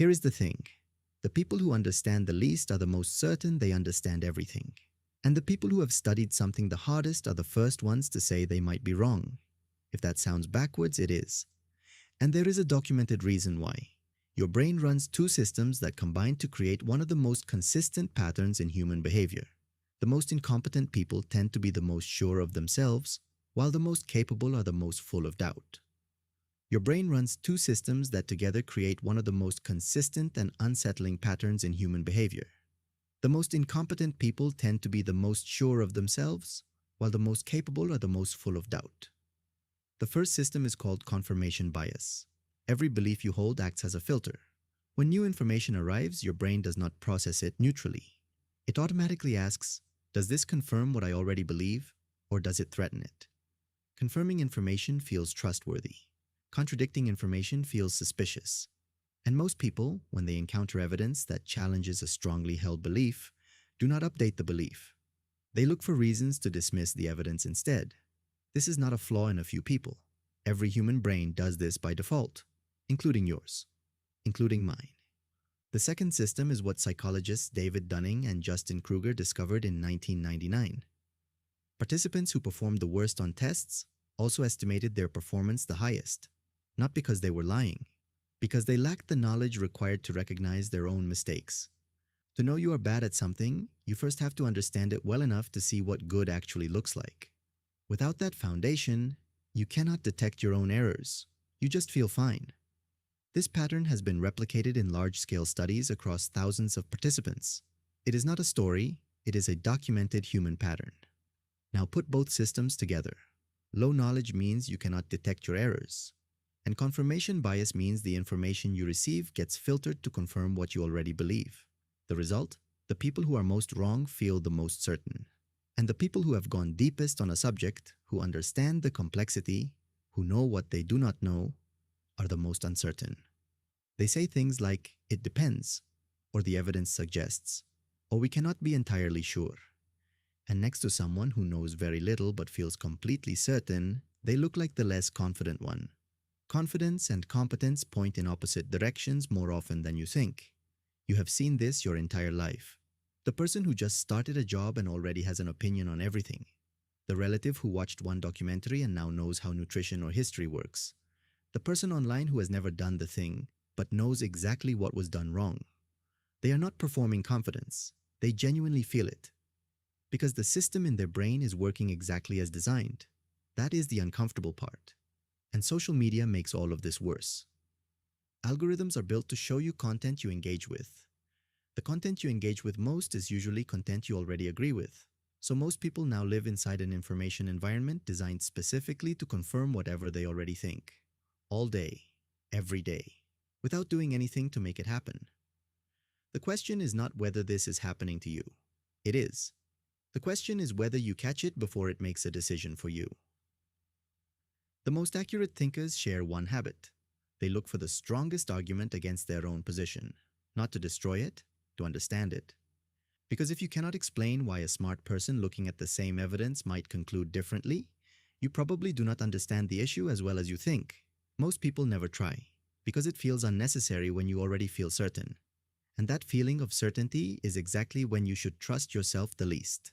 Here is the thing. The people who understand the least are the most certain they understand everything. And the people who have studied something the hardest are the first ones to say they might be wrong. If that sounds backwards, it is. And there is a documented reason why. Your brain runs two systems that combine to create one of the most consistent patterns in human behavior. The most incompetent people tend to be the most sure of themselves, while the most capable are the most full of doubt. Your brain runs two systems that together create one of the most consistent and unsettling patterns in human behavior. The most incompetent people tend to be the most sure of themselves, while the most capable are the most full of doubt. The first system is called confirmation bias. Every belief you hold acts as a filter. When new information arrives, your brain does not process it neutrally. It automatically asks, does this confirm what I already believe, or does it threaten it? Confirming information feels trustworthy. Contradicting information feels suspicious. And most people, when they encounter evidence that challenges a strongly held belief, do not update the belief. They look for reasons to dismiss the evidence instead. This is not a flaw in a few people. Every human brain does this by default, including yours, including mine. The second system is what psychologists David Dunning and Dunning-Kruger discovered in 1999. Participants who performed the worst on tests also estimated their performance the highest, not because they were lying, because they lacked the knowledge required to recognize their own mistakes. To know you are bad at something, you first have to understand it well enough to see what good actually looks like. Without that foundation, you cannot detect your own errors. You just feel fine. This pattern has been replicated in large-scale studies across thousands of participants. It is not a story, it is a documented human pattern. Now put both systems together. Low knowledge means you cannot detect your errors. And confirmation bias means the information you receive gets filtered to confirm what you already believe. The result? The people who are most wrong feel the most certain. And the people who have gone deepest on a subject, who understand the complexity, who know what they do not know, are the most uncertain. They say things like, it depends, or the evidence suggests, or we cannot be entirely sure. And next to someone who knows very little but feels completely certain, they look like the less confident one. Confidence and competence point in opposite directions more often than you think. You have seen this your entire life. The person who just started a job and already has an opinion on everything. The relative who watched one documentary and now knows how nutrition or history works. The person online who has never done the thing, but knows exactly what was done wrong. They are not performing confidence. They genuinely feel it. Because the system in their brain is working exactly as designed. That is the uncomfortable part. And social media makes all of this worse. Algorithms are built to show you content you engage with. The content you engage with most is usually content you already agree with. So most people now live inside an information environment designed specifically to confirm whatever they already think. All day, every day, without doing anything to make it happen. The question is not whether this is happening to you. It is. The question is whether you catch it before it makes a decision for you. The most accurate thinkers share one habit. They look for the strongest argument against their own position, not to destroy it, to understand it. Because if you cannot explain why a smart person looking at the same evidence might conclude differently, you probably do not understand the issue as well as you think. Most people never try, because it feels unnecessary when you already feel certain. And that feeling of certainty is exactly when you should trust yourself the least.